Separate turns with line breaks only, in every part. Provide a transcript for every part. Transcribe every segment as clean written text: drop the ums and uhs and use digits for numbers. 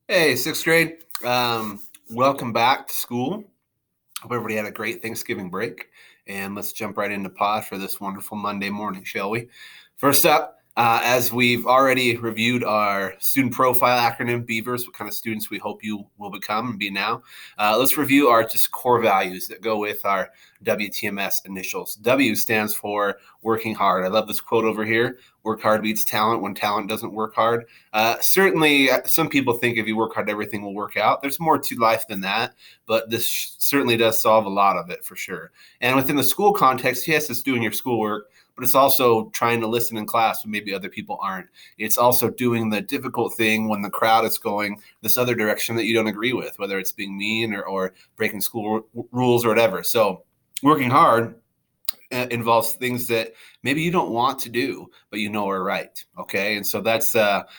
Hey, sixth grade. Welcome back to school. Hope everybody had a great Thanksgiving break. And let's jump right into pod for this wonderful Monday morning, shall we? First up, as we've already reviewed our student profile acronym, Beavers, what kind of students we hope you will become and be now. Let's review our just core values that go with our WTMS initials. W stands for working hard. I love this quote over here. Work hard beats talent when talent doesn't work hard. Certainly, some people think if you work hard, everything will work out. There's more to life than that, but this certainly does solve a lot of it for sure. And within the school context, yes, it's doing your schoolwork, but it's also trying to listen in class when maybe other people aren't. It's also doing the difficult thing when the crowd is going this other direction that you don't agree with, whether it's being mean or breaking school rules or whatever. So working hard involves things that maybe you don't want to do, but you know are right. Okay. And so that's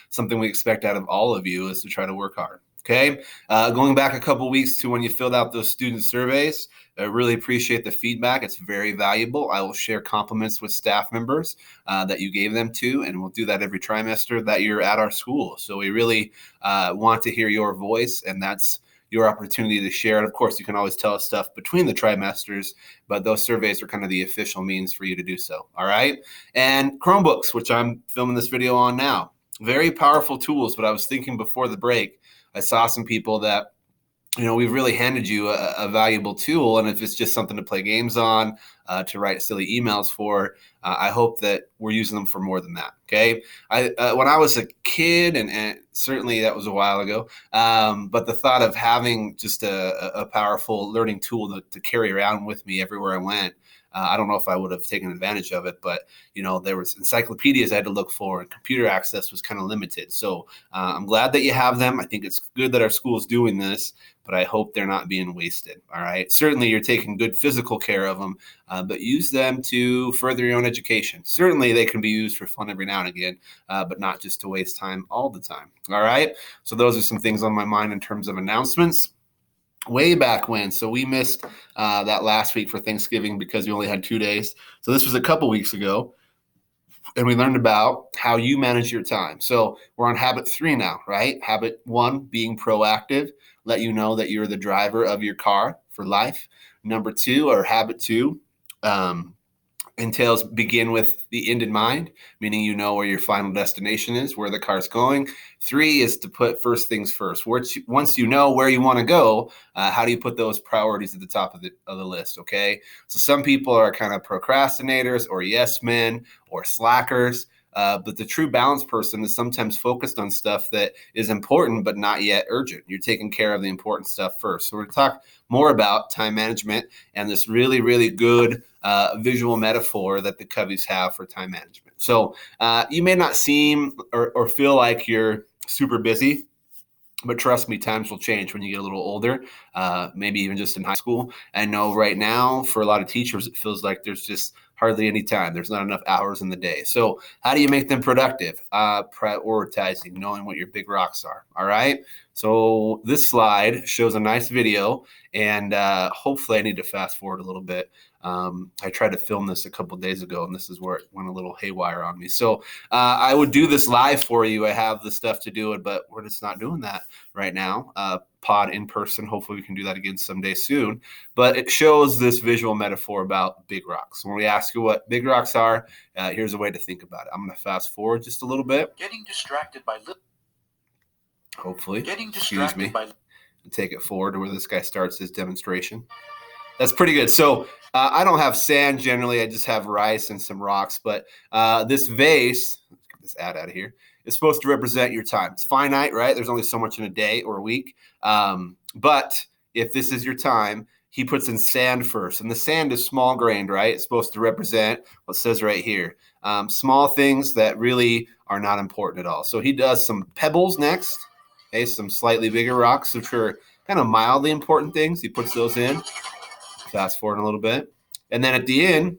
something we expect out of all of you is to try to work hard. Okay. Going back a couple weeks to when you filled out those student surveys, I really appreciate the feedback. It's very valuable. I will share compliments with staff members that you gave them to, and we'll do that every trimester that you're at our school. So we really want to hear your voice, and that's your opportunity to share. And of course, you can always tell us stuff between the trimesters, but those surveys are kind of the official means for you to do so. All right. And Chromebooks, which I'm filming this video on now, very powerful tools. But I was thinking before the break, I saw some people that we've really handed you a valuable tool. And if it's just something to play games on, to write silly emails for, I hope that we're using them for more than that. Okay. When I was a kid, and certainly that was a while ago, but the thought of having just a powerful learning tool to carry around with me everywhere I went, I don't know if I would have taken advantage of it, but there was encyclopedias I had to look for, and computer access was kind of limited. So I'm glad that you have them. I think it's good that our school is doing this, but I hope they're not being wasted. All right. Certainly, you're taking good physical care of them, but use them to further your own education. Certainly, they can be used for fun every now and again, but not just to waste time all the time. All right. So those are some things on my mind in terms of announcements. Way back when, so we missed that last week for Thanksgiving because we only had 2 days. So this was a couple weeks ago, and we learned about how you manage your time. So we're on habit 3 now, right? Habit 1, being proactive, let you know that you're the driver of your car for life. Number 2, or habit 2, entails begin with the end in mind, meaning you know where your final destination is, where the car's going. 3 is to put first things first. Once you know where you want to go, how do you put those priorities at the top of the list? Okay. So some people are kind of procrastinators or yes men or slackers. But the true balanced person is sometimes focused on stuff that is important but not yet urgent. You're taking care of the important stuff first. So we're going to talk more about time management and this really, really good visual metaphor that the Coveys have for time management. So you may not seem or feel like you're super busy, but trust me, times will change when you get a little older, maybe even just in high school. I know right now for a lot of teachers, it feels like there's just hardly any time. There's not enough hours in the day. So how do you make them productive? Prioritizing, knowing what your big rocks are. All right. So this slide shows a nice video, and hopefully I need to fast forward a little bit. I tried to film this a couple of days ago, and this is where it went a little haywire on me. So I would do this live for you. I have the stuff to do it, but we're just not doing that right now. Pod in person. Hopefully we can do that again someday soon. But it shows this visual metaphor about big rocks. When we ask you what big rocks are, here's a way to think about it. I'm going to fast forward just a little bit.
Getting distracted by
Hopefully.
Getting distracted by
take it forward to where this guy starts his demonstration. That's pretty good. So I don't have sand generally. I just have rice and some rocks. But this vase, let's get this ad out of here, is supposed to represent your time. It's finite, right? There's only so much in a day or a week. But if this is your time, he puts in sand first. And the sand is small grained, right? It's supposed to represent what says right here. Small things that really are not important at all. So he does some pebbles next. Okay, some slightly bigger rocks, which are kind of mildly important things. He puts those in. Fast forward a little bit. And then at the end,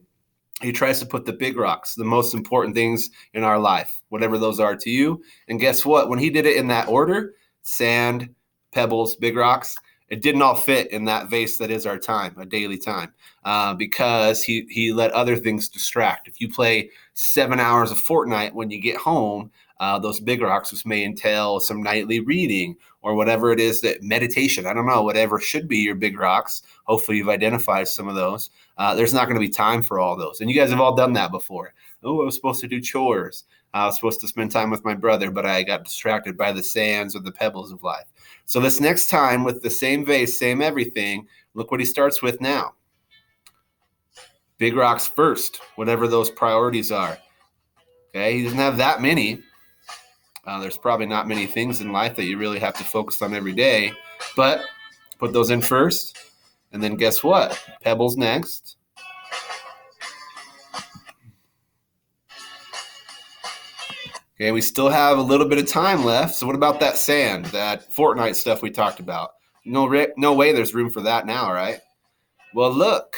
he tries to put the big rocks, the most important things in our life, whatever those are to you. And guess what? When he did it in that order, sand, pebbles, big rocks, it didn't all fit in that vase that is our time, a daily time, because he let other things distract. If you play 7 hours of Fortnite when you get home, those big rocks, which may entail some nightly reading or whatever it is, that meditation, I don't know, whatever should be your big rocks. Hopefully you've identified some of those. There's not going to be time for all those. And you guys have all done that before. Oh, I was supposed to do chores. I was supposed to spend time with my brother, but I got distracted by the sands or the pebbles of life. So this next time, with the same vase, same everything, look what he starts with now. Big rocks first, whatever those priorities are. Okay, he doesn't have that many. There's probably not many things in life that you really have to focus on every day, but put those in first. And then guess what? Pebbles next. Okay, we still have a little bit of time left. So what about that sand, that Fortnite stuff we talked about? No way there's room for that now, right? Well, look.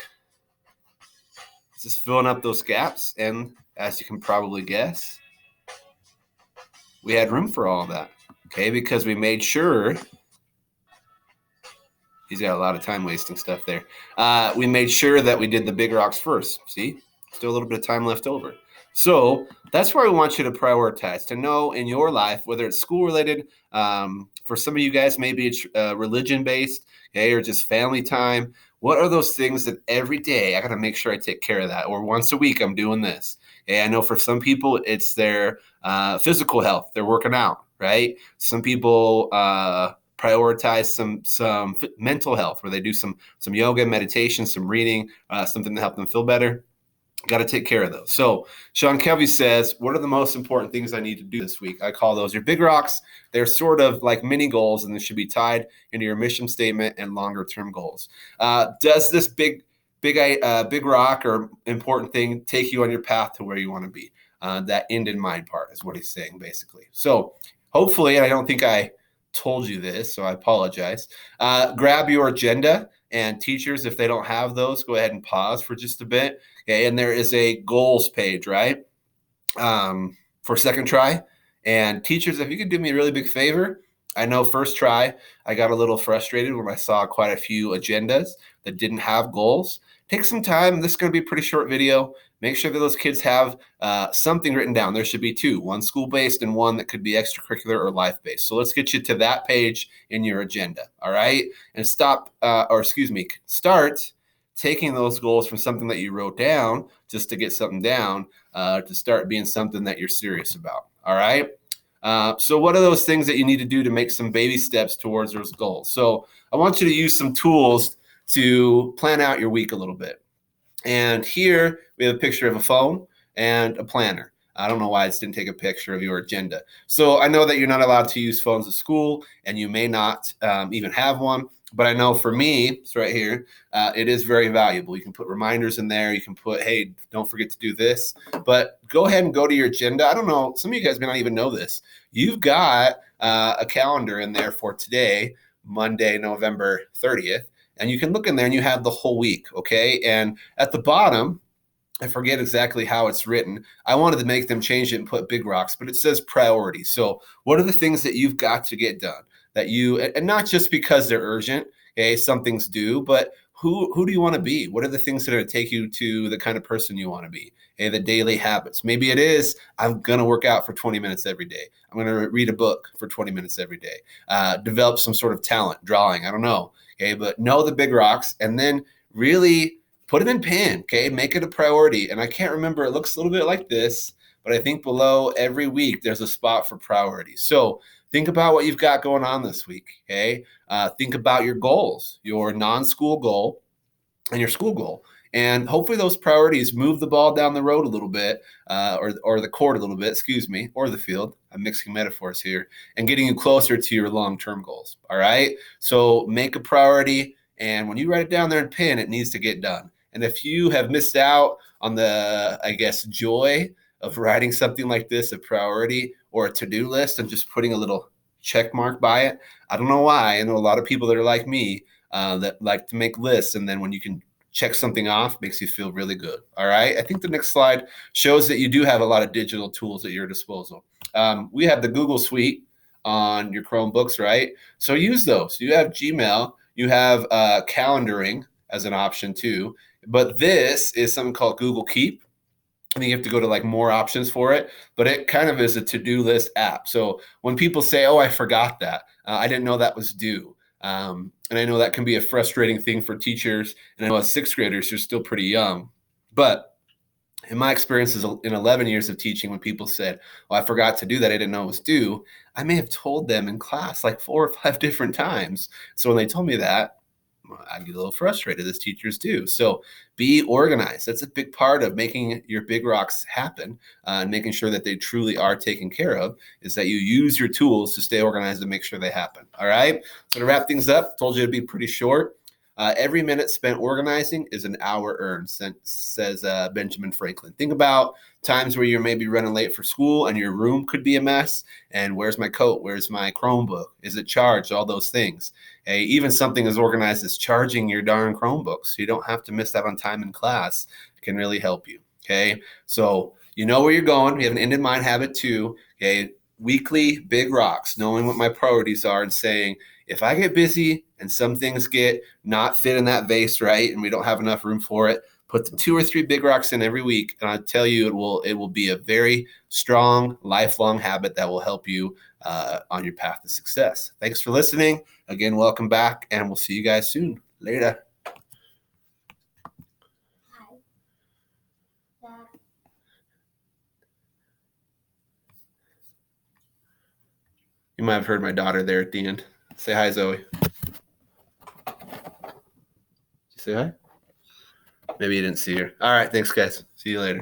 It's just filling up those gaps. And as you can probably guess, we had room for all of that. Okay, because we made sure. He's got a lot of time wasting stuff there. We made sure that we did the big rocks first. See? Still a little bit of time left over. So that's where we want you to prioritize, to know in your life, whether it's school related, for some of you guys, maybe it's religion based, okay, or just family time. What are those things that every day I got to make sure I take care of that? Or once a week, I'm doing this. Okay, I know for some people, it's their physical health. They're working out, right? Some people prioritize some mental health, where they do some yoga, meditation, some reading, something to help them feel better. Got to take care of those. So Sean Kelvey says, what are the most important things I need to do this week? I call those your big rocks. They're sort of like mini goals, and they should be tied into your mission statement and longer term goals. Does this big rock or important thing take you on your path to where you want to be? That end in mind part is what he's saying, basically. So hopefully, I don't think I told you this, so I apologize. Grab your agenda, and teachers, if they don't have those, go ahead and pause for just a bit. Okay, and there is a goals page, right, for second try. And teachers, if you could do me a really big favor, I know first try I got a little frustrated when I saw quite a few agendas that didn't have goals. Take some time. This is going to be a pretty short video. Make sure that those kids have something written down. There should be two, one school-based and one that could be extracurricular or life-based. So let's get you to that page in your agenda, all right? And start taking those goals from something that you wrote down just to get something down to start being something that you're serious about, all right? So what are those things that you need to do to make some baby steps towards those goals? So I want you to use some tools to plan out your week a little bit. And here we have a picture of a phone and a planner. I don't know why I just didn't take a picture of your agenda. So I know that you're not allowed to use phones at school, and you may not even have one. But I know for me, it's right here, it is very valuable. You can put reminders in there. You can put, hey, don't forget to do this. But go ahead and go to your agenda. I don't know. Some of you guys may not even know this. You've got a calendar in there for today, Monday, November 30th. And you can look in there and you have the whole week, okay? And at the bottom, I forget exactly how it's written. I wanted to make them change it and put big rocks, but it says priorities. So what are the things that you've got to get done? That you, and not just because they're urgent, okay, some things do, but who do you want to be? What are the things that are going to take you to the kind of person you want to be? Okay, the daily habits. Maybe it is, I'm going to work out for 20 minutes every day. I'm going to read a book for 20 minutes every day. Develop some sort of talent, drawing, I don't know. Okay, but know the big rocks, and then really put them in pen, okay? Make it a priority. And I can't remember, it looks a little bit like this, but I think below every week there's a spot for priorities. So think about what you've got going on this week, okay? Think about your goals, your non-school goal and your school goal. And hopefully those priorities move the ball down the road a little bit, or the court a little bit, or the field. I'm mixing metaphors here, and getting you closer to your long-term goals, all right? So make a priority, and when you write it down there in pen, it needs to get done. And if you have missed out on the, I guess, joy of writing something like this, a priority or a to-do list, and just putting a little check mark by it, I don't know why. I know a lot of people that are like me that like to make lists, and then when you can check something off, makes you feel really good. All right. I think the next slide shows that you do have a lot of digital tools at your disposal. We have the Google Suite on your Chromebooks, right? So use those. You have Gmail, you have calendaring as an option too, but this is something called Google Keep. I think you have to go to like more options for it, but it kind of is a to-do list app. So when people say, "Oh, I forgot that. I didn't know that was due," and I know that can be a frustrating thing for teachers. And I know as sixth graders, you're still pretty young, but in my experiences in 11 years of teaching, when people said, "Well, I forgot to do that. I didn't know it was due," I may have told them in class like 4 or 5 different times. So when they told me that, I'd get a little frustrated, as teachers do. So be organized. That's a big part of making your big rocks happen, and making sure that they truly are taken care of, is that you use your tools to stay organized and make sure they happen. All right. So to wrap things up, told you it'd be pretty short. Every minute spent organizing is an hour earned, says Benjamin Franklin. Think about times where you're maybe running late for school and your room could be a mess. And where's my coat? Where's my Chromebook? Is it charged? All those things. Hey, even something as organized as charging your darn Chromebook so you don't have to miss out on time in class can really help you. Okay, so you know where you're going. You have an end in mind habit too. Okay, weekly big rocks, knowing what my priorities are and saying, if I get busy and some things get not fit in that vase right and we don't have enough room for it, put the 2 or 3 big rocks in every week, and I tell you, it will be a very strong, lifelong habit that will help you on your path to success. Thanks for listening. Again, welcome back, and we'll see you guys soon. Later. You might have heard my daughter there at the end. Say hi, Zoe. Say hi. Maybe you didn't see her. All right. Thanks, guys. See you later.